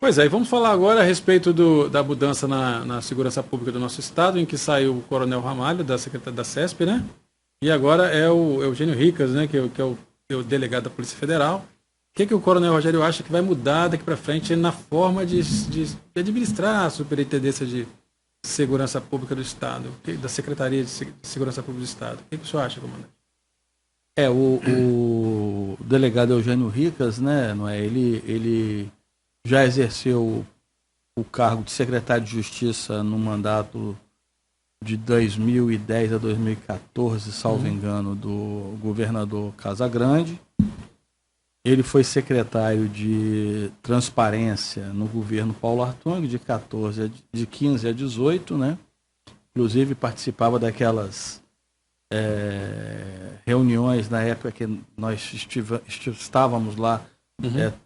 Pois é, e vamos falar agora a respeito da mudança na segurança pública do nosso estado, em que saiu o Coronel Ramalho, da Secretaria da CESP, né? E agora é o Eugênio Ricas, né? Que é o delegado da Polícia Federal. O que o Coronel Rogério acha que vai mudar daqui para frente na forma de administrar a Superintendência de Segurança Pública do Estado, da Secretaria de Segurança Pública do Estado? O que o senhor acha, comandante? O delegado Eugênio Ricas, né? Não é? Ele já exerceu o cargo de secretário de Justiça no mandato de 2010 a 2014, salvo engano, do governador Casagrande. Ele foi secretário de Transparência no governo Paulo Artung, de 15 a 18, né? Inclusive participava daquelas reuniões na época que nós estávamos lá,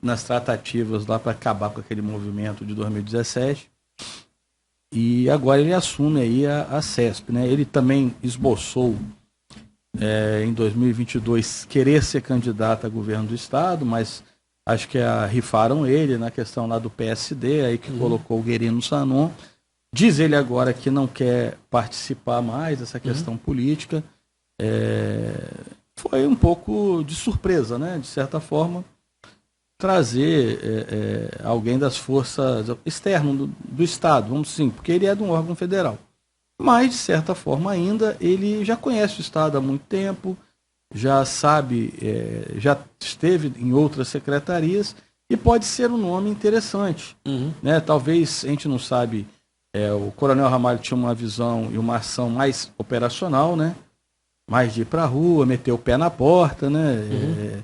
nas tratativas lá para acabar com aquele movimento de 2017. E agora ele assume aí a CESP, né? Ele também esboçou em 2022 querer ser candidato a governo do estado, mas acho que rifaram ele na questão lá do PSD, aí que colocou o Guerino Sanon. Diz ele agora que não quer participar mais dessa questão política. Foi um pouco de surpresa, né? De certa forma, trazer alguém das forças externas do Estado, vamos assim, porque ele é de um órgão federal. Mas, de certa forma, ainda ele já conhece o Estado há muito tempo, já sabe, já esteve em outras secretarias e pode ser um nome interessante. Né? Talvez, a gente não sabe, o Coronel Ramalho tinha uma visão e uma ação mais operacional, né? Mais de ir para a rua, meter o pé na porta, né?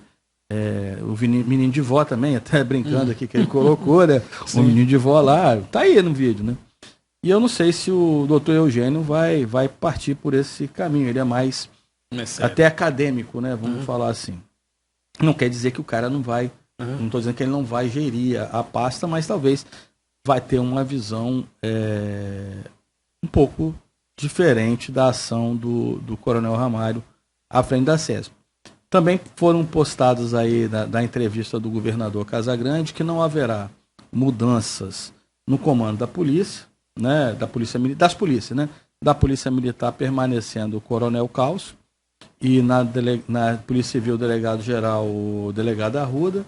O menino de vó também, até brincando aqui que ele colocou, né? O menino de vó lá, tá aí no vídeo, né? E eu não sei se o doutor Eugênio vai partir por esse caminho, ele é mais até acadêmico, né? Vamos falar assim. Não quer dizer que o cara não vai, não estou dizendo que ele não vai gerir a pasta, mas talvez vai ter uma visão um pouco diferente da ação do Coronel Ramalho à frente da CESP. Também foram postados aí da entrevista do governador Casagrande que não haverá mudanças no comando da polícia, né, das polícias, né, da Polícia Militar permanecendo o Coronel Caos e na Polícia Civil o delegado-geral, o delegado Arruda.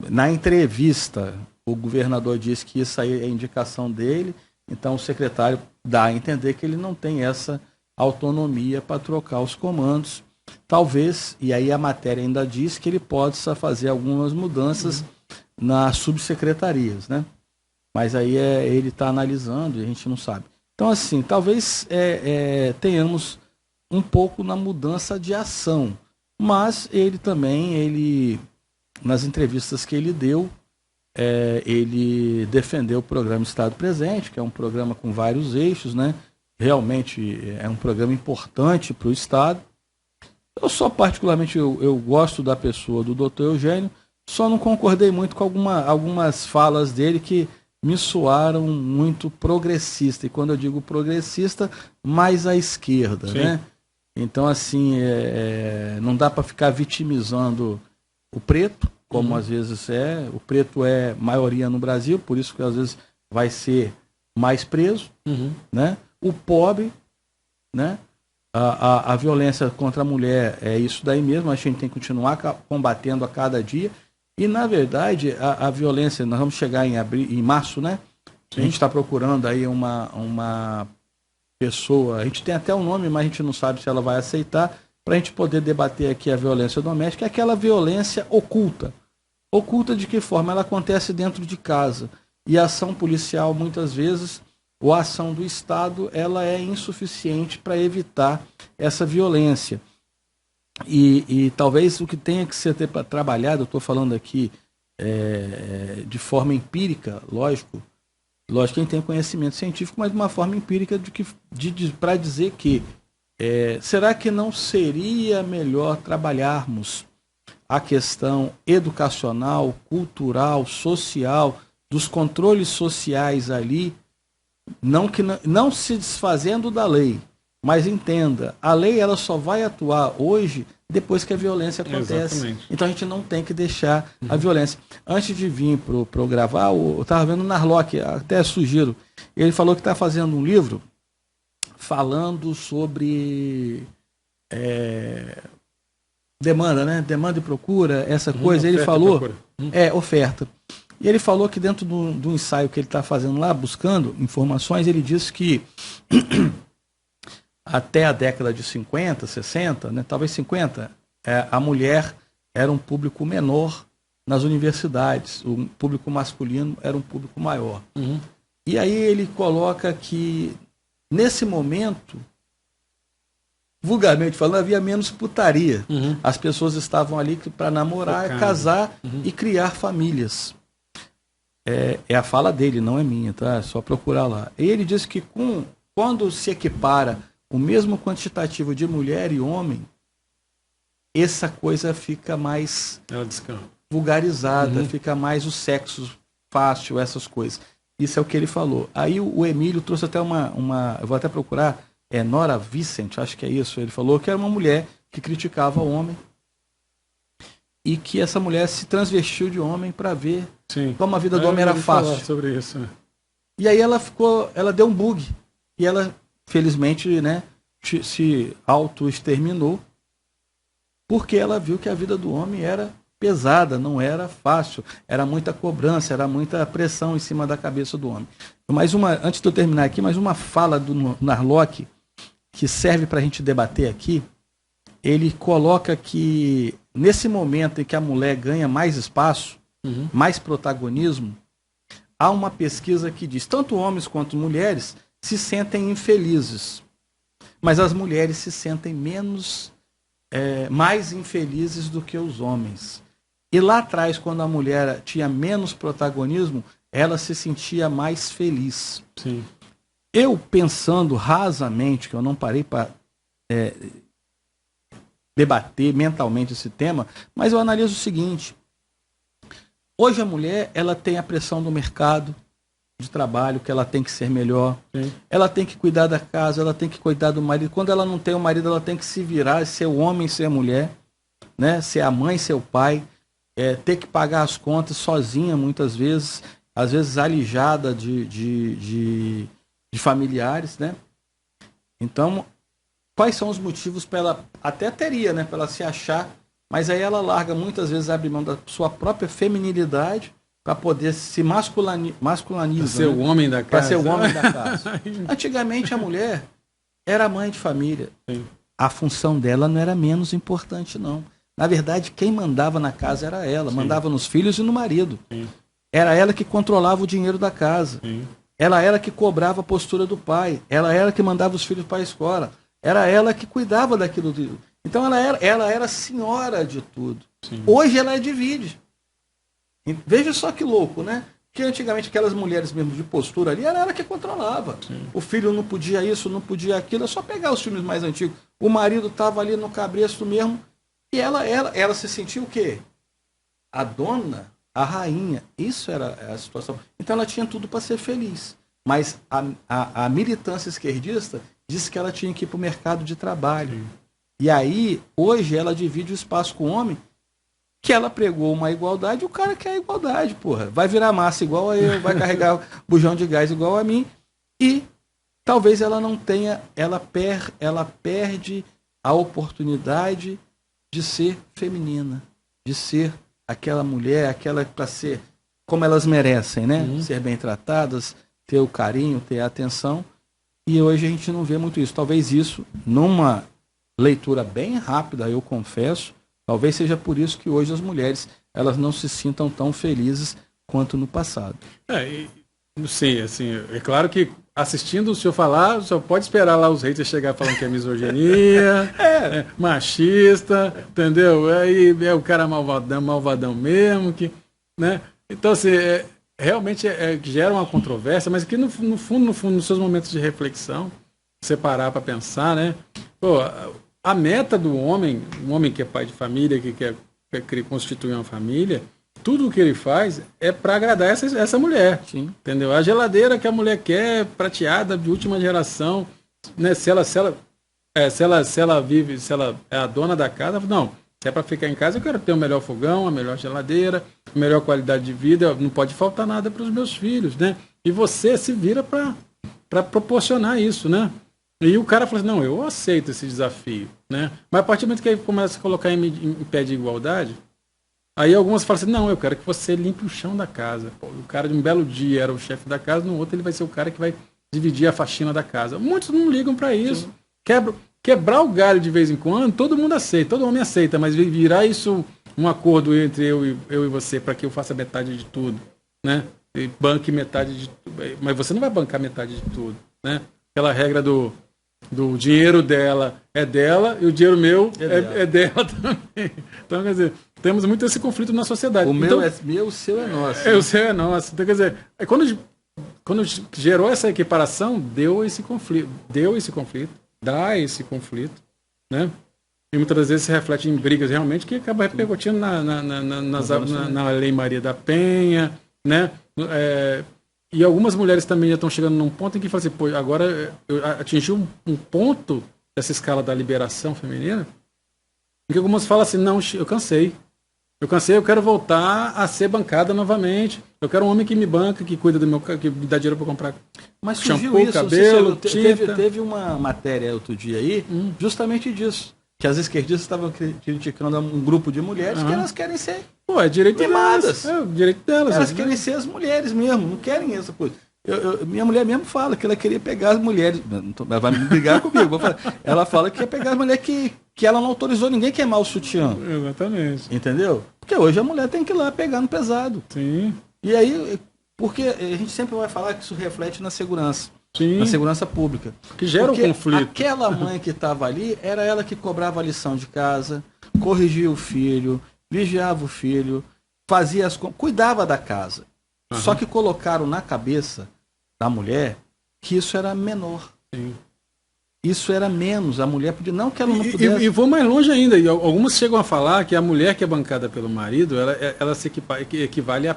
Na entrevista, o governador disse que isso aí é indicação dele, então o secretário dá a entender que ele não tem essa autonomia para trocar os comandos. Talvez, e aí a matéria ainda diz que ele possa fazer algumas mudanças nas subsecretarias, né? Mas aí ele está analisando e a gente não sabe. Então, assim, talvez tenhamos um pouco na mudança de ação, mas ele também, nas entrevistas que ele deu, ele defendeu o programa Estado Presente, que é um programa com vários eixos, né? Realmente é um programa importante para o Estado. Eu só particularmente eu gosto da pessoa do Dr. Eugênio, só não concordei muito com algumas falas dele que me soaram muito progressista. E quando eu digo progressista, mais à esquerda, né? Então, assim, não dá para ficar vitimizando o preto, como às vezes o preto é maioria no Brasil, por isso que às vezes vai ser mais preso, né? O pobre, né? A violência contra a mulher é isso daí mesmo, a gente tem que continuar combatendo a cada dia. E, na verdade, a violência, nós vamos chegar em março, né? A gente está procurando aí uma pessoa, a gente tem até um nome, mas a gente não sabe se ela vai aceitar, para a gente poder debater aqui a violência doméstica, é aquela violência oculta. Oculta de que forma? Ela acontece dentro de casa. E a ação policial, muitas vezes, ou a ação do Estado, ela é insuficiente para evitar essa violência. E talvez o que tenha que ser trabalhado, eu estou falando aqui de forma empírica, lógico que a gente tem conhecimento científico, mas de uma forma empírica para dizer que será que não seria melhor trabalharmos a questão educacional, cultural, social, dos controles sociais ali, não se desfazendo da lei, Mas entenda, a lei ela só vai atuar hoje depois que a violência acontece. Exatamente. Então a gente não tem que deixar a violência. Antes de vir para gravar, eu estava vendo o Narlock, até sugiro. Ele falou que está fazendo um livro falando sobre demanda, né? Demanda e procura, essa coisa. Ele falou. Oferta. E ele falou que dentro do ensaio que ele está fazendo lá, buscando informações, ele disse que até a década de 50, 60, né, talvez 50, a mulher era um público menor nas universidades, o público masculino era um público maior. E aí ele coloca que, nesse momento, vulgarmente falando, havia menos putaria. As pessoas estavam ali para namorar, casar e criar famílias. É a fala dele, não é minha, tá? É só procurar lá. E ele diz que quando se equipara o mesmo quantitativo de mulher e homem, essa coisa fica mais vulgarizada, fica mais o sexo fácil, essas coisas. Isso é o que ele falou. Aí o Emílio trouxe até eu vou até procurar, Nora Vicent, acho que é isso. Ele falou que era uma mulher que criticava o homem e que essa mulher se transvestiu de homem para ver como a vida do homem era fácil. Sobre isso, né? E aí ela deu um bug. E ela, felizmente, né, se auto-exterminou, porque ela viu que a vida do homem era pesada, não era fácil, era muita cobrança, era muita pressão em cima da cabeça do homem. Antes de eu terminar aqui, mais uma fala do Narlock, que serve para a gente debater aqui. Ele coloca que nesse momento em que a mulher ganha mais espaço, mais protagonismo, há uma pesquisa que diz tanto homens quanto mulheres se sentem infelizes, mas as mulheres se sentem mais infelizes do que os homens. E lá atrás, quando a mulher tinha menos protagonismo, ela se sentia mais feliz. Sim. Eu, pensando rasamente, que eu não parei para debater mentalmente esse tema, mas eu analiso o seguinte: hoje a mulher ela tem a pressão do mercado de trabalho, que ela tem que ser melhor, ela tem que cuidar da casa, ela tem que cuidar do marido. Quando ela não tem o marido, ela tem que se virar, ser o homem, ser a mulher, né? Ser a mãe, ser o pai, ter que pagar as contas sozinha muitas vezes, às vezes alijada de familiares, né? Então, quais são os motivos para ela, até teria, né, para ela se achar, mas aí ela larga, muitas vezes abre mão da sua própria feminilidade para poder se masculinizar. Para ser o homem da casa. Para ser o homem da casa. Antigamente a mulher era mãe de família. Sim. A função dela não era menos importante, não. Na verdade, quem mandava na casa era ela. Sim. Mandava nos filhos e no marido. Sim. Era ela que controlava o dinheiro da casa. Sim. Ela era que cobrava a postura do pai. Ela era que mandava os filhos para a escola. Era ela que cuidava daquilo. Então ela era senhora de tudo. Sim. Hoje ela divide. Veja só que louco, né? Que antigamente aquelas mulheres mesmo de postura ali, era ela que controlava. Sim. O filho não podia isso, não podia aquilo. É só pegar os filmes mais antigos. O marido estava ali no cabresto mesmo. E ela se sentia o quê? A dona, a rainha. Isso era a situação. Então ela tinha tudo para ser feliz. Mas a militância esquerdista disse que ela tinha que ir para o mercado de trabalho. Sim. E aí, hoje, ela divide o espaço com o homem, que ela pregou uma igualdade, o cara quer a igualdade, porra. Vai virar massa igual a eu, vai carregar bujão de gás igual a mim, e talvez ela não tenha, ela perde a oportunidade de ser feminina, de ser aquela mulher, aquela para ser como elas merecem, né? Uhum. Ser bem tratadas, ter o carinho, ter a atenção. E hoje a gente não vê muito isso. Talvez isso, numa leitura bem rápida, eu confesso, talvez seja por isso que hoje as mulheres elas não se sintam tão felizes quanto no passado. Sim, assim, é claro que assistindo o senhor falar, só pode esperar lá os haters chegar falando que é misoginia, machista, entendeu? Aí é o cara malvadão mesmo, que, né? Então, assim, realmente gera uma controvérsia, mas que no fundo, nos seus momentos de reflexão, você parar para pensar, né? Pô, a meta do homem, um homem que é pai de família, que quer constituir uma família, tudo o que ele faz é para agradar essa mulher. Sim. Entendeu? A geladeira que a mulher quer, prateada, de última geração, né? Se ela Se ela vive, se ela é a dona da casa, não, se é para ficar em casa, eu quero ter o melhor fogão, a melhor geladeira, a melhor qualidade de vida, não pode faltar nada para os meus filhos, né? E você se vira para proporcionar isso, né? E o cara fala assim, não, eu aceito esse desafio, né? Mas a partir do momento que ele começa a colocar em pé de igualdade, aí algumas falam assim, não, eu quero que você limpe o chão da casa. Pô, o cara de um belo dia era o chefe da casa, no outro ele vai ser o cara que vai dividir a faxina da casa. Muitos não ligam para isso. Quebrar o galho de vez em quando, todo mundo aceita, todo homem aceita, mas virar isso um acordo entre eu e você para que eu faça metade de tudo, né? E banque metade de tudo. Mas você não vai bancar metade de tudo, né? Aquela regra do dinheiro dela é dela e o dinheiro meu é dela também. Então, quer dizer, temos muito esse conflito na sociedade. O então, meu é meu, o seu é nosso. O seu é nosso. Então, quer dizer, quando gerou essa equiparação, deu esse conflito, dá esse conflito, né? E muitas das vezes se reflete em brigas realmente que acaba repercutindo na Lei Maria da Penha, né? E algumas mulheres também já estão chegando num ponto em que falam assim, pô, agora eu atingi um ponto dessa escala da liberação feminina, em que algumas falam assim, não, eu cansei, eu quero voltar a ser bancada novamente, eu quero um homem que me banca, que cuida do meu, que me dá dinheiro para comprar. Mas surgiu shampoo, isso, cabelo, tinta. Teve uma matéria outro dia aí, justamente disso, que as esquerdistas estavam criticando um grupo de mulheres que elas querem ser é direito mimadas. delas. É o direito delas. Elas querem ser as mulheres mesmo, não querem essa coisa. Minha mulher mesmo fala que ela queria pegar as mulheres. Ela vai me brigar comigo. Ela fala que ia pegar as mulheres que ela não autorizou ninguém queimar o sutiã. Exatamente. Entendeu? Porque hoje a mulher tem que ir lá pegar no pesado. Sim. E aí, porque a gente sempre vai falar que isso reflete na segurança. Sim. Na segurança pública. Que gera um conflito. Aquela mãe que estava ali, era ela que cobrava a lição de casa, corrigia o filho, vigiava o filho, fazia cuidava da casa. Só que colocaram na cabeça da mulher que isso era menor. Sim. Isso era menos. A mulher podia. Não que ela não pudesse. E vou mais longe ainda. E algumas chegam a falar que a mulher que é bancada pelo marido, ela se equivale a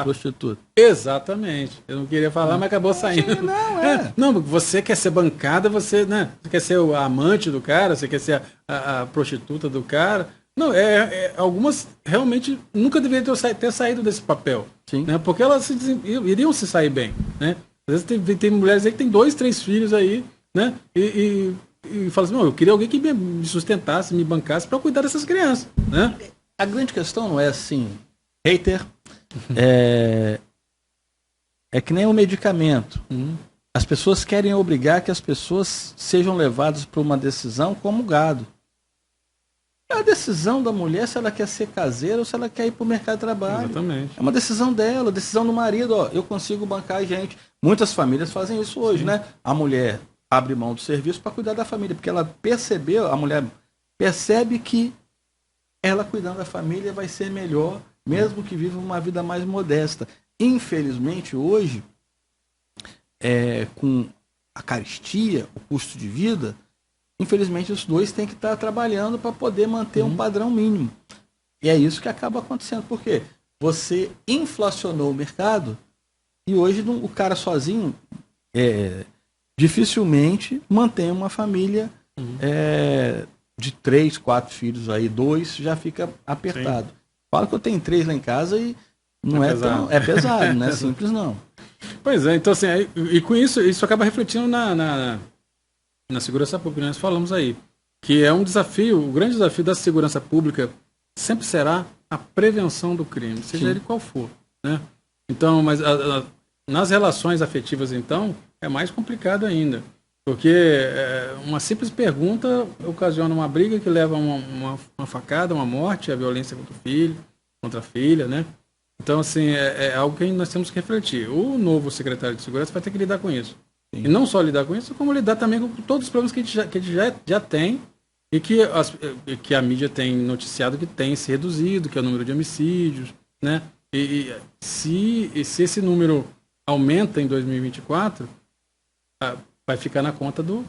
prostituta. Exatamente. Eu não queria falar, mas acabou saindo. Não, Não, você quer ser bancada, você quer ser o amante do cara, você quer ser a prostituta do cara. Não, algumas realmente nunca deveriam ter saído desse papel. Sim. Né? Porque elas iriam se sair bem. Né? Às vezes tem mulheres aí que tem 2, 3 filhos aí, né? E fala assim, não, eu queria alguém que me sustentasse, me bancasse para cuidar dessas crianças. Né? A grande questão não é assim, hater, é que nem um medicamento. As pessoas querem obrigar que as pessoas sejam levadas para uma decisão como gado. É a decisão da mulher se ela quer ser caseira ou se ela quer ir para o mercado de trabalho. Exatamente. É uma decisão dela, decisão do marido. Ó, eu consigo bancar a gente. Muitas famílias fazem isso hoje, Sim. né? A mulher abre mão do serviço para cuidar da família, porque ela percebeu, a mulher percebe que ela cuidando da família vai ser melhor, mesmo que viva uma vida mais modesta. Infelizmente, hoje, com a carestia, o custo de vida, infelizmente os dois têm que estar trabalhando para poder manter um padrão mínimo. E é isso que acaba acontecendo. Por quê? Você inflacionou o mercado e hoje o cara sozinho dificilmente mantém uma família de 3, 4 filhos aí, 2 já fica apertado. Sim. Falo que eu tenho 3 lá em casa e não é pesado. É pesado, não é simples não. Pois é, então assim, e com isso acaba refletindo na segurança pública, nós falamos aí, que é um desafio, o grande desafio da segurança pública sempre será a prevenção do crime, seja ele qual for, né? Então, mas nas relações afetivas, então, é mais complicado ainda, porque uma simples pergunta ocasiona uma briga que leva a uma facada, uma morte, a violência contra o filho, contra a filha, né? Então, assim, é algo que nós temos que refletir. O novo secretário de Segurança vai ter que lidar com isso. Sim. E não só lidar com isso, como lidar também com todos os problemas que a gente já tem e que a mídia tem noticiado que tem se reduzido, que é o número de homicídios, né? E se esse número aumenta em 2024, vai ficar na conta do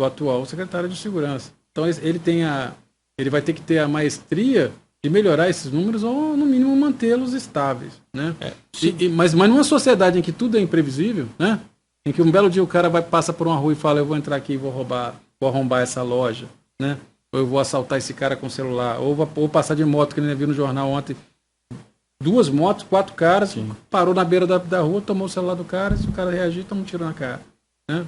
atual secretário de Segurança. Então ele vai ter que ter a maestria de melhorar esses números ou, no mínimo, mantê-los estáveis, né? Mas numa sociedade em que tudo é imprevisível, né? Em que um belo dia o cara passa por uma rua e fala, eu vou entrar aqui e vou roubar vou arrombar essa loja, né? Ou eu vou assaltar esse cara com celular, ou vou passar de moto, que nem eu vi no jornal ontem. 2 motos, 4 caras, sim, parou na beira da rua, tomou o celular do cara, se o cara reagir, toma um tiro na cara. Né?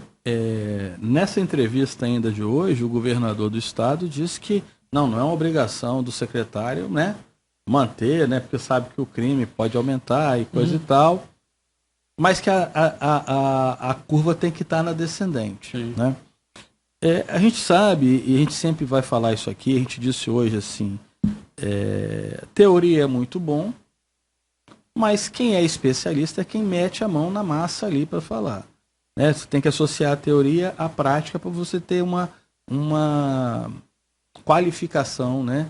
Nessa entrevista ainda de hoje, o governador do estado disse que não é uma obrigação do secretário, né, manter, né, porque sabe que o crime pode aumentar e coisa e tal, mas que a curva tem que estar na descendente. Né? A gente sabe, e a gente sempre vai falar isso aqui, a gente disse hoje assim, teoria é muito bom, mas quem é especialista é quem mete a mão na massa ali para falar. Né? Você tem que associar a teoria à prática para você ter uma qualificação, né,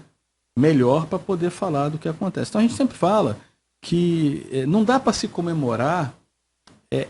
melhor para poder falar do que acontece. Então a gente sempre fala que não dá para se comemorar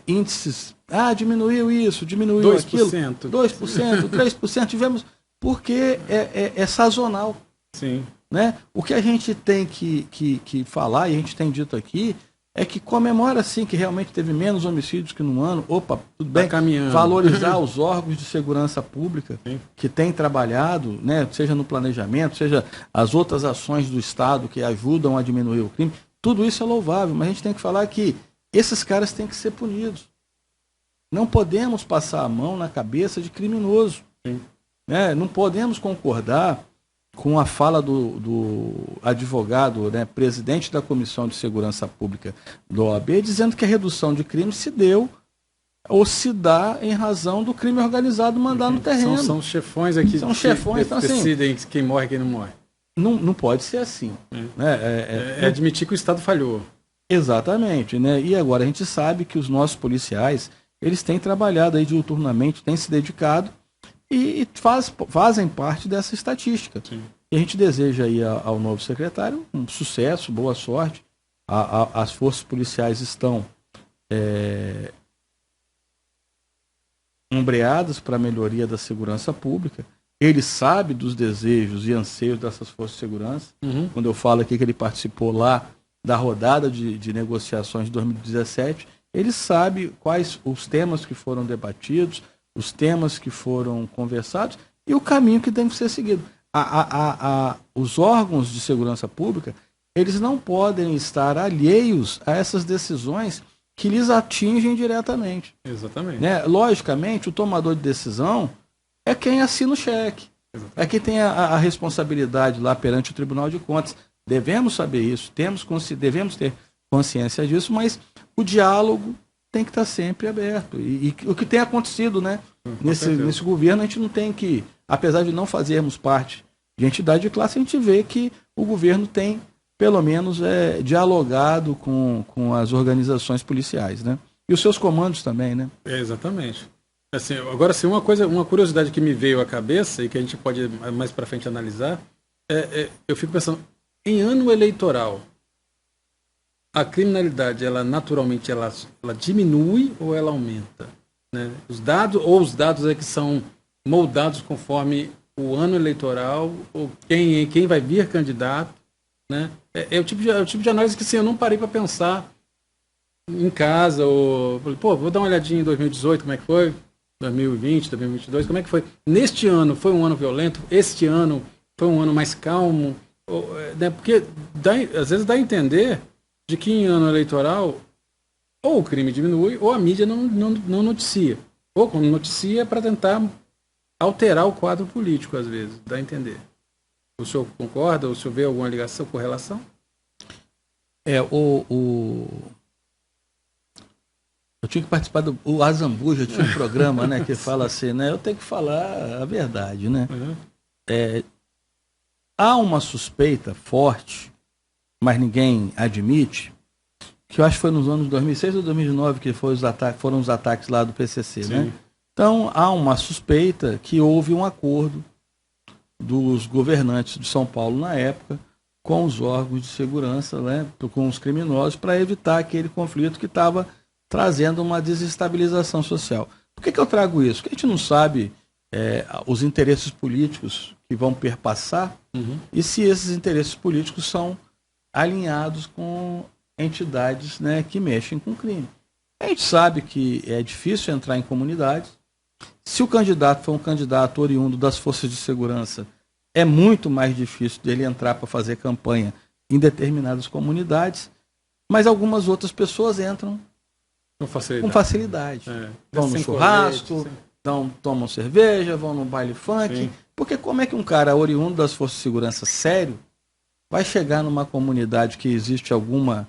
índices, diminuiu isso, diminuiu 2%, aquilo, 2%, 3%, tivemos, porque é sazonal. Sim. Né? O que a gente tem que falar, e a gente tem dito aqui, é que comemora sim que realmente teve menos homicídios que no ano. Opa, tudo bem, valorizar os órgãos de segurança pública, sim, que têm trabalhado, né, seja no planejamento, seja as outras ações do Estado que ajudam a diminuir o crime. Tudo isso é louvável, mas a gente tem que falar que esses caras têm que ser punidos. Não podemos passar a mão na cabeça de criminoso. Né? Não podemos concordar com a fala do advogado, né, presidente da Comissão de Segurança Pública da OAB, dizendo que a redução de crimes se deu ou se dá em razão do crime organizado mandar no terreno. São chefões aqui que decidem assim, quem morre e quem não morre. Não pode ser assim. Né? Admitir que o Estado falhou. Exatamente. Né? E agora a gente sabe que os nossos policiais, eles têm trabalhado aí diuturnamente, têm se dedicado, e fazem parte dessa estatística. Sim. E a gente deseja aí ao novo secretário um sucesso, boa sorte. As forças policiais estão ombreadas para a melhoria da segurança pública. Ele sabe dos desejos e anseios dessas forças de segurança. Quando eu falo aqui que ele participou lá da rodada de negociações de 2017, ele sabe quais os temas que foram debatidos, os temas que foram conversados e o caminho que tem que ser seguido. Os órgãos de segurança pública, eles não podem estar alheios a essas decisões que lhes atingem diretamente. Exatamente. Né? Logicamente, o tomador de decisão é quem assina o cheque. Exatamente. É quem tem a responsabilidade lá perante o Tribunal de Contas. Devemos saber isso, devemos ter consciência disso, mas o diálogo tem que estar sempre aberto. E o que tem acontecido, né? Nesse governo, a gente não tem que, apesar de não fazermos parte de entidade de classe, a gente vê que o governo tem, pelo menos, dialogado com as organizações policiais, né? E os seus comandos também, né? Exatamente. Assim, agora, sim, uma curiosidade que me veio à cabeça e que a gente pode mais para frente analisar, eu fico pensando, em ano eleitoral, a criminalidade, ela naturalmente ela diminui ou ela aumenta? Né? Os dados é que são moldados conforme o ano eleitoral, ou quem vai vir candidato. Né? É o tipo de análise que assim, eu não parei para pensar em casa, ou vou dar uma olhadinha em 2018, como é que foi? 2020, 2022, como é que foi? Neste ano foi um ano violento? Este ano foi um ano mais calmo? Né? Porque às vezes dá a entender de que em ano eleitoral ou o crime diminui ou a mídia não noticia. Ou quando noticia é para tentar alterar o quadro político, às vezes, dá a entender. O senhor concorda? O senhor vê alguma ligação, correlação? Eu tinha que participar o Azambuja tinha um programa, né, que fala assim, né, eu tenho que falar a verdade, né? Há uma suspeita forte, mas ninguém admite, que eu acho que foi nos anos 2006 ou 2009 que foram os ataques lá do PCC, sim, né? Então, há uma suspeita que houve um acordo dos governantes de São Paulo na época com os órgãos de segurança, né, com os criminosos, para evitar aquele conflito que estava trazendo uma desestabilização social. Por que eu trago isso? Porque a gente não sabe os interesses políticos que vão perpassar e se esses interesses políticos são alinhados com entidades, né, que mexem com crime. A gente sabe que é difícil entrar em comunidades, Se o candidato for um candidato oriundo das forças de segurança, é muito mais difícil dele entrar para fazer campanha em determinadas comunidades, mas algumas outras pessoas entram com facilidade. Vão no churrasco, tomam cerveja, vão no baile funk. Sim. Porque como é que um cara oriundo das forças de segurança sério vai chegar numa comunidade que existe alguma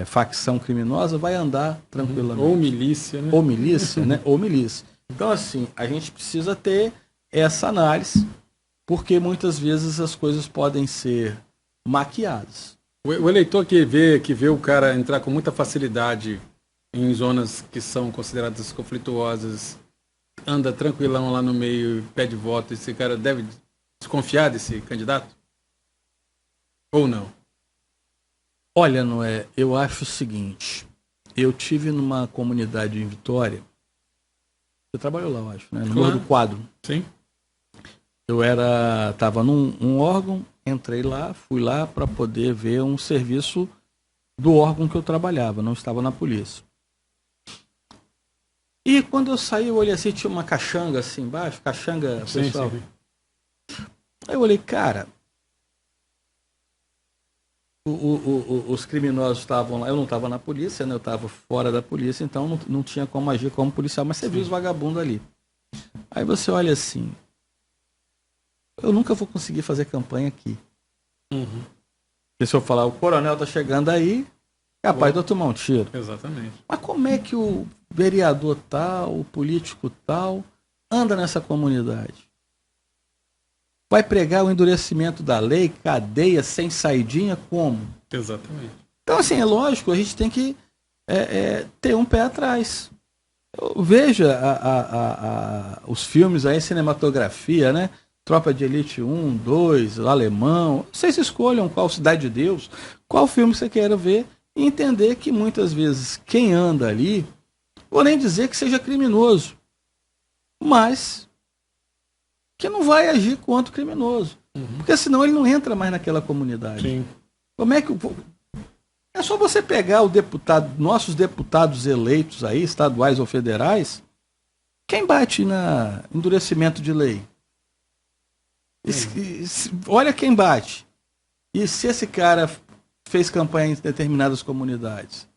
facção criminosa, vai andar tranquilamente? Ou milícia, né? Ou milícia, né? Ou milícia. Então, assim, a gente precisa ter essa análise, porque muitas vezes as coisas podem ser maquiadas. O eleitor que vê o cara entrar com muita facilidade em zonas que são consideradas conflituosas, anda tranquilão lá no meio, pede voto, esse cara deve desconfiar desse candidato? Ou não? Olha, Noé, eu acho o seguinte, eu tive numa comunidade em Vitória, você trabalhou lá, eu acho, né? No Morro do Quadro. Sim. Eu estava num órgão, entrei lá, fui lá para poder ver um serviço do órgão que eu trabalhava, não estava na polícia. E quando eu saí, eu olhei assim, tinha uma caxanga assim embaixo, caxanga pessoal. Sim. Aí eu olhei, cara, os criminosos estavam lá, eu não estava na polícia, né? Eu estava fora da polícia, então não tinha como agir como policial, mas você viu os vagabundos ali. Aí você olha assim, eu nunca vou conseguir fazer campanha aqui. Uhum. Porque se eu falar, o coronel está chegando aí, capaz de eu tomar um tiro. Exatamente. Mas como é que o vereador tal, o político tal, anda nessa comunidade? Vai pregar o endurecimento da lei, cadeia, sem saidinha, como? Exatamente. Então, assim, é lógico, a gente tem que ter um pé atrás. Veja os filmes aí, cinematografia, né? Tropa de Elite 1, 2, Alemão. Vocês escolham qual Cidade de Deus, qual filme você queira ver e entender que muitas vezes quem anda ali, vou nem dizer que seja criminoso, mas que não vai agir contra o criminoso. Uhum. Porque senão ele não entra mais naquela comunidade. Sim. Como é que... É só você pegar nossos deputados eleitos aí, estaduais ou federais, quem bate na endurecimento de lei? Olha quem bate. E se esse cara fez campanha em determinadas comunidades?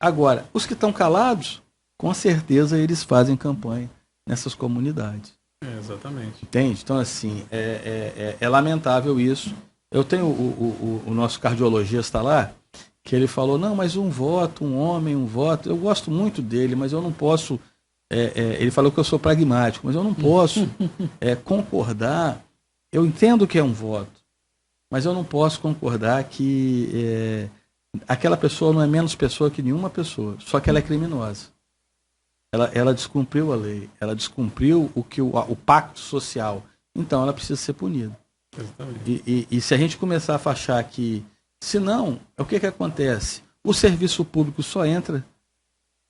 Agora, os que estão calados, com certeza eles fazem campanha nessas comunidades. Exatamente. Entende? Então, assim, é lamentável isso. Eu tenho o nosso cardiologista lá, que ele falou, não, mas um voto, um homem, um voto, eu gosto muito dele, mas eu não posso... ele falou que eu sou pragmático, mas eu não posso concordar. Eu entendo que é um voto, mas eu não posso concordar que aquela pessoa não é menos pessoa que nenhuma pessoa, só que ela é criminosa. Ela descumpriu a lei, ela descumpriu o pacto social, então ela precisa ser punida. E se a gente começar a achar que, se não, o que acontece? O serviço público só entra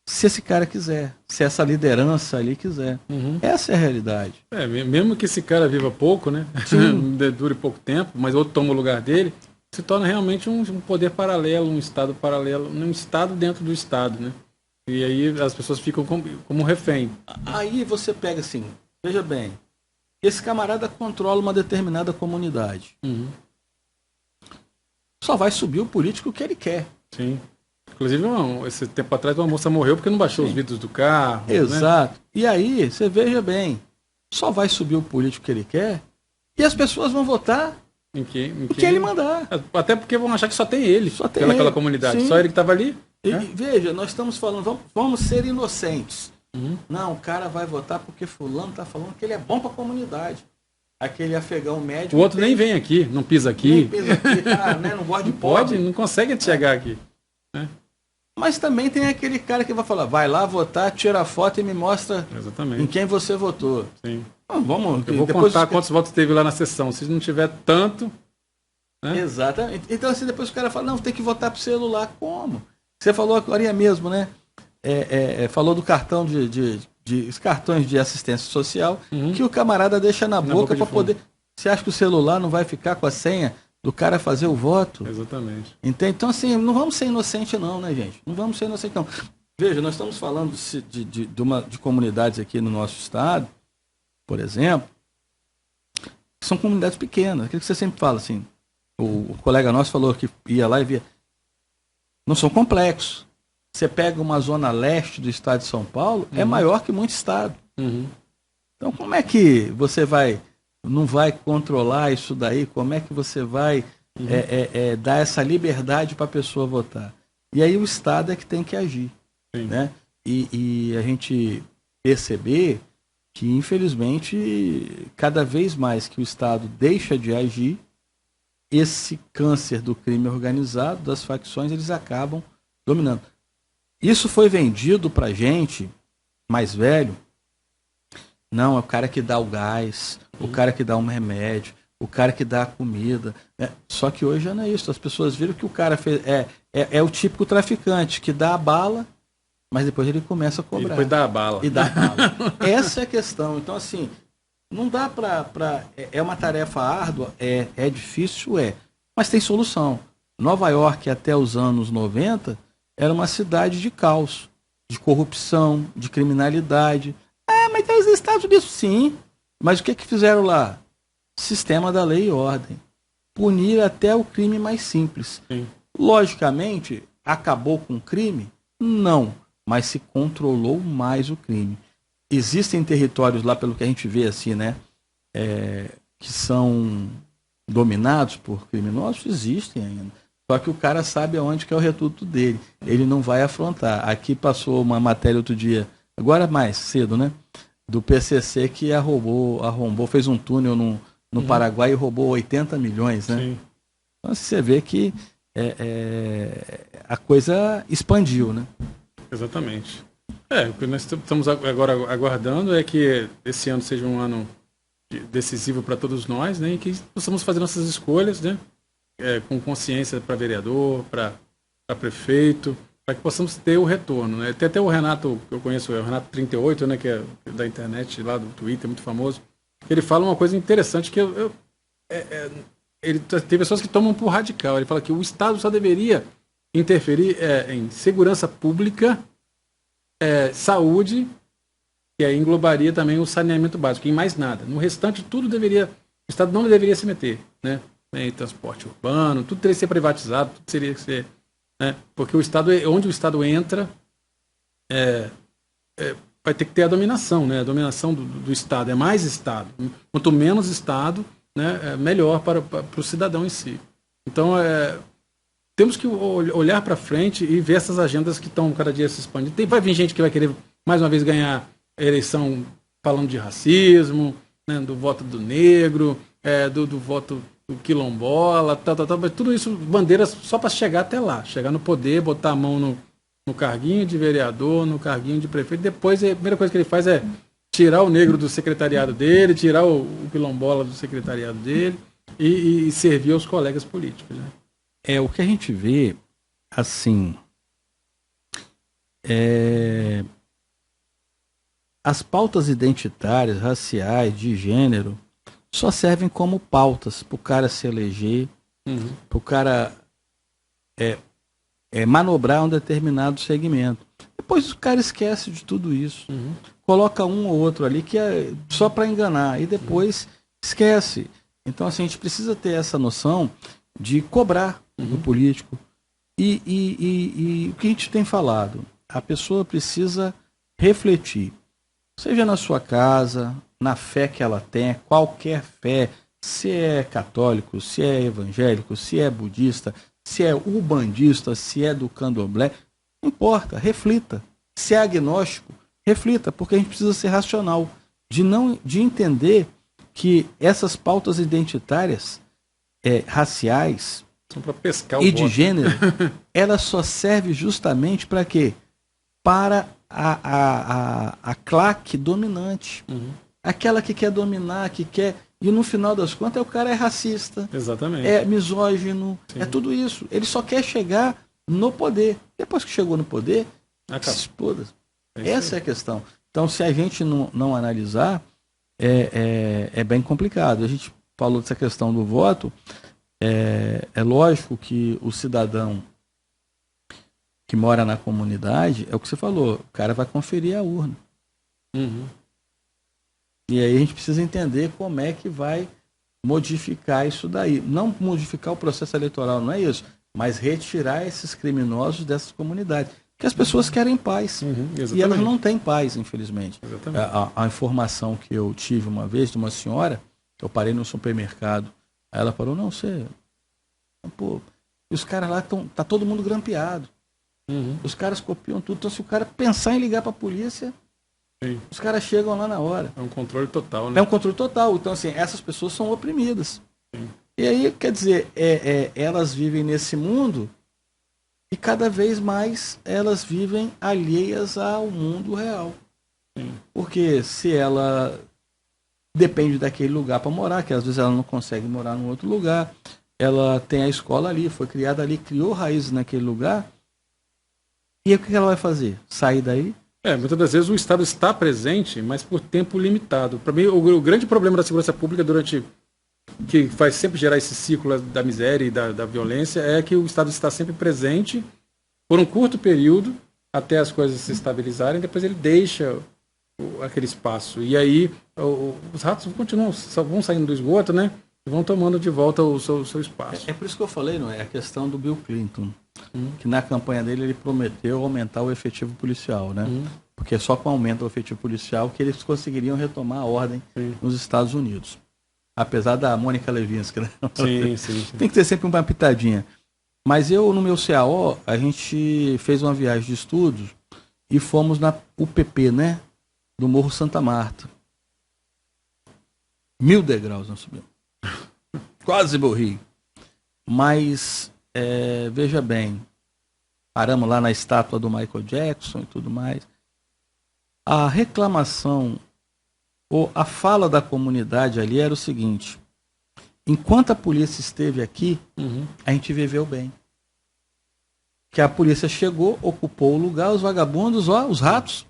se esse cara quiser, se essa liderança ali quiser. Uhum. Essa é a realidade. Mesmo que esse cara viva pouco, né? Dure pouco tempo, mas outro toma o lugar dele, se torna realmente um poder paralelo, um Estado paralelo, um Estado dentro do Estado, né? E aí as pessoas ficam como refém. Aí você pega assim, veja bem, esse camarada controla uma determinada comunidade. Uhum. Só vai subir o político que ele quer. Sim. Inclusive, esse tempo atrás, uma moça morreu porque não baixou os vidros do carro. Exato. Né? E aí, você veja bem, só vai subir o político que ele quer e as pessoas vão votar em que ele mandar. Até porque vão achar que só tem ele naquela comunidade. Sim. Só ele que estava ali. E veja, nós estamos falando, vamos ser inocentes. Uhum. Não, o cara vai votar porque fulano está falando que ele é bom para a comunidade. Aquele afegão médico... O outro nem vem aqui, não pisa aqui. Nem pisa aqui, né? Não gosta de pobre. Não consegue chegar aqui. Né? Mas também tem aquele cara que vai falar, vai lá votar, tira a foto e me mostra em quem você votou. Sim. Então, vamos... Eu vou contar quantos votos teve lá na sessão. Se não tiver tanto... Né? Exatamente. Então, assim, depois o cara fala, não, tem que votar pro celular. Como? Você falou agora mesmo, né? Falou do cartão os cartões de assistência social, que o camarada deixa na boca para poder... Você acha que o celular não vai ficar com a senha do cara fazer o voto? Exatamente. Entende? Então, assim, não vamos ser inocentes não, né, gente? Não vamos ser inocentes não. Veja, nós estamos falando de comunidades aqui no nosso estado, por exemplo, que são comunidades pequenas, aquilo que você sempre fala assim, o colega nosso falou que ia lá e via, não são complexos. Você pega uma zona leste do estado de São Paulo, é maior que muito estado. Então como é que você não vai controlar isso daí? Como é que você vai dar essa liberdade para a pessoa votar? E aí o estado é que tem que agir. Né? E a gente perceber que, infelizmente, cada vez mais que o Estado deixa de agir, esse câncer do crime organizado, das facções, eles acabam dominando. Isso foi vendido para gente, mais velho, não, é o cara que dá o gás, o cara que dá um remédio, o cara que dá a comida. Né? Só que hoje não é isso, as pessoas viram que o cara é o típico traficante que dá a bala, mas depois ele começa a cobrar. E depois dá a bala. E dá a bala. Essa é a questão. Então, assim, não dá para... É uma tarefa árdua? É difícil? Mas tem solução. Nova York, até os anos 90, era uma cidade de caos, de corrupção, de criminalidade. Mas tem os Estados Unidos, sim. Mas o que fizeram lá? Sistema da lei e ordem. Punir até o crime mais simples. Sim. Logicamente, acabou com o crime? Não. Mas se controlou mais o crime. Existem territórios lá, pelo que a gente vê assim, né, que são dominados por criminosos, existem ainda. Só que o cara sabe aonde que é o reduto dele. Ele não vai afrontar. Aqui passou uma matéria outro dia, agora mais cedo, né, do PCC que arrombou, fez um túnel no Paraguai e roubou 80 milhões, né? Sim. Então você vê que a coisa expandiu, né? Exatamente. O que nós estamos agora aguardando é que esse ano seja um ano decisivo para todos nós, né, e que possamos fazer nossas escolhas, né, com consciência para vereador, para prefeito, para que possamos ter o retorno. Né. Tem até o Renato, que eu conheço, o Renato 38, né, que é da internet, lá do Twitter, muito famoso, ele fala uma coisa interessante que tem pessoas que tomam por radical. Ele fala que o Estado só deveria interferir em segurança pública, saúde, que aí englobaria também o saneamento básico, em mais nada. No restante, tudo o Estado não deveria se meter, né? Em transporte urbano, tudo teria que ser privatizado, tudo teria que ser, né? Porque onde o Estado entra, vai ter que ter a dominação, né? A dominação do Estado, é mais Estado. Quanto menos Estado, né, melhor para o cidadão em si. Então, temos que olhar para frente e ver essas agendas que estão cada dia se expandindo. Vai vir gente que vai querer, mais uma vez, ganhar a eleição falando de racismo, né, do voto do negro, do voto do quilombola, mas tudo isso, bandeiras só para chegar até lá, chegar no poder, botar a mão no carguinho de vereador, no carguinho de prefeito. Depois, a primeira coisa que ele faz é tirar o negro do secretariado dele, tirar o quilombola do secretariado dele e servir aos colegas políticos, né? O que a gente vê, assim, as pautas identitárias, raciais, de gênero, só servem como pautas para o cara se eleger, para o cara manobrar um determinado segmento. Depois o cara esquece de tudo isso. Coloca um ou outro ali que é só para enganar e depois esquece. Então, assim, a gente precisa ter essa noção de cobrar do político. E o que a gente tem falado? A pessoa precisa refletir, seja na sua casa, na fé que ela tem, qualquer fé, se é católico, se é evangélico, se é budista, se é ubandista, se é do candomblé, não importa, reflita. Se é agnóstico, reflita, porque a gente precisa ser racional, de entender que essas pautas identitárias, raciais e de gênero, ela só serve justamente para quê? Para a claque dominante. Aquela que quer dominar, que quer... E no final das contas, o cara é racista. Exatamente. É misógino, é tudo isso. Ele só quer chegar no poder. Depois que chegou no poder, exploda. Essa é a questão. Então, se a gente não analisar, é bem complicado. A gente falou dessa questão do voto. É lógico que o cidadão que mora na comunidade, é o que você falou, o cara vai conferir a urna. Uhum. E aí a gente precisa entender como é que vai modificar isso daí. Não modificar o processo eleitoral, não é isso, mas retirar esses criminosos dessas comunidades. Porque as pessoas querem paz. E elas não têm paz, infelizmente. A informação que eu tive uma vez de uma senhora, eu parei no supermercado, aí ela falou, não, você... Pô, e os caras lá tá todo mundo grampeado. Os caras copiam tudo. Então, se o cara pensar em ligar para a polícia, sim, os caras chegam lá na hora. É um controle total, né? É um controle total. Então, assim, essas pessoas são oprimidas. Sim. E aí, quer dizer, elas vivem nesse mundo e cada vez mais elas vivem alheias ao mundo real. Sim. Porque se ela depende daquele lugar para morar, que às vezes ela não consegue morar em outro lugar, ela tem a escola ali, foi criada ali, criou raízes naquele lugar. E aí, o que ela vai fazer? Sair daí? Muitas das vezes o Estado está presente, mas por tempo limitado. Para mim, o grande problema da segurança pública que faz sempre gerar esse ciclo da miséria e da violência é que o Estado está sempre presente por um curto período até as coisas se estabilizarem, depois ele deixa aquele espaço. E aí os ratos vão saindo do esgoto, né? E vão tomando de volta o seu espaço. É por isso que eu falei, não é? A questão do Bill Clinton. Que na campanha dele ele prometeu aumentar o efetivo policial, né? Porque só com o aumento do efetivo policial que eles conseguiriam retomar a ordem nos Estados Unidos. Apesar da Mônica Lewinsky, né? Sim. Tem que ter sempre uma pitadinha. Mas no meu CAO, a gente fez uma viagem de estudos e fomos na UPP, né? Do Morro Santa Marta. 1000 degraus nós subimos. Quase morri. Mas... veja bem, paramos lá na estátua do Michael Jackson e tudo mais. A reclamação ou a fala da comunidade ali era o seguinte: enquanto a polícia esteve aqui, a gente viveu bem. Que a polícia chegou, ocupou o lugar, os vagabundos, os ratos.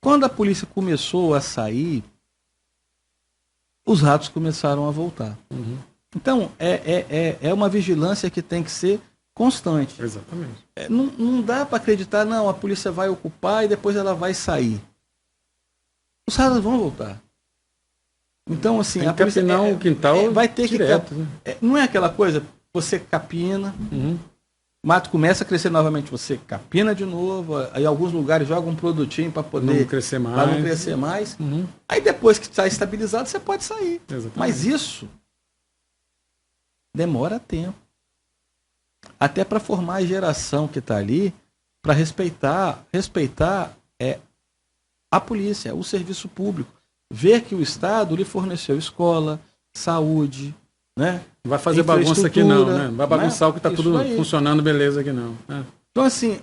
Quando a polícia começou a sair, os ratos começaram a voltar. Então, é uma vigilância que tem que ser constante. Exatamente. Não dá para acreditar, não, a polícia vai ocupar e depois ela vai sair. Os ratos vão voltar. Então, assim, tem a polícia... o quintal vai ter direto, que... não é aquela coisa, você capina, o mato começa a crescer novamente, você capina de novo, aí alguns lugares jogam um produtinho para poder... não crescer mais. Para não crescer mais. Aí depois que está estabilizado, você pode sair. Exatamente. Mas isso... demora tempo. Até para formar a geração que está ali, para respeitar a polícia, o serviço público. Ver que o Estado lhe forneceu escola, saúde, né? Não vai fazer bagunça aqui não, né? Não vai bagunçar o que está tudo funcionando, beleza aqui não. Então, assim,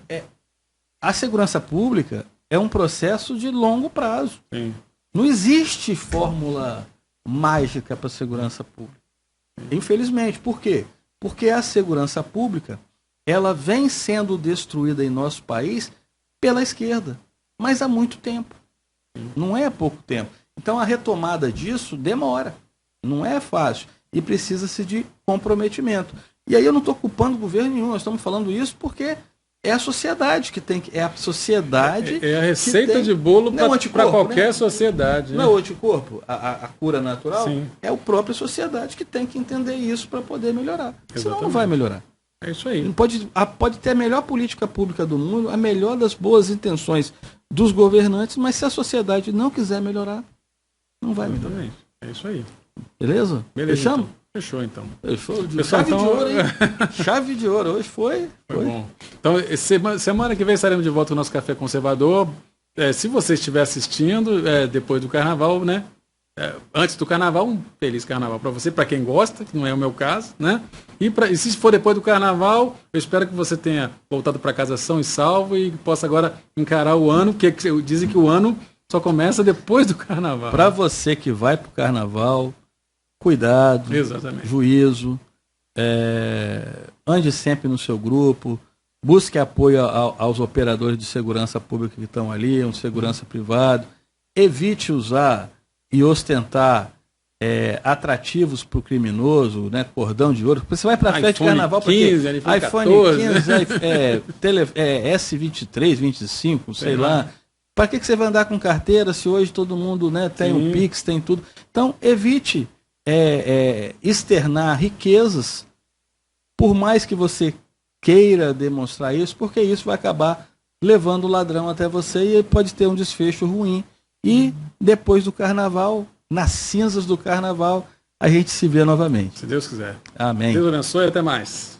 a segurança pública é um processo de longo prazo. Sim. Não existe fórmula mágica para a segurança pública. Infelizmente. Por quê? Porque a segurança pública ela vem sendo destruída em nosso país pela esquerda, mas há muito tempo. Não é há pouco tempo. Então a retomada disso demora. Não é fácil. E precisa-se de comprometimento. E aí eu não estou culpando o governo nenhum. Nós estamos falando isso porque é a sociedade que tem que... É a sociedade... É a receita de bolo para qualquer, né? Sociedade. Não é o anticorpo, a cura natural. Sim. É a própria sociedade que tem que entender isso para poder melhorar. Exatamente. Senão não vai melhorar. É isso aí. Pode ter a melhor política pública do mundo, a melhor das boas intenções dos governantes, mas se a sociedade não quiser melhorar, não vai melhorar. Exatamente. É isso aí. Beleza? Fechamos? Então. Fechou, então. Fechou. Chave de ouro, hein? Chave de ouro. Hoje foi bom. Então, semana que vem estaremos de volta com o nosso Café Conservador. Se você estiver assistindo, depois do Carnaval, né? Antes do Carnaval, um feliz Carnaval para você, para quem gosta, que não é o meu caso, né? E se for depois do Carnaval, eu espero que você tenha voltado para casa são e salvo e possa agora encarar o ano, porque dizem que o ano só começa depois do Carnaval. Para você que vai para o Carnaval, cuidado, exatamente, juízo, ande sempre no seu grupo, busque apoio aos operadores de segurança pública que estão ali, um segurança privado, evite usar e ostentar atrativos para o criminoso, né, cordão de ouro. Você vai para a festa de carnaval para iPhone 15, S23, 25, sei lá. Para que você vai andar com carteira se hoje todo mundo, né, tem o Pix, tem tudo? Então, evite externar riquezas, por mais que você queira demonstrar isso, porque isso vai acabar levando o ladrão até você e pode ter um desfecho ruim. E depois do carnaval, nas cinzas do carnaval, a gente se vê novamente. Se Deus quiser. Amém. Deus abençoe e até mais.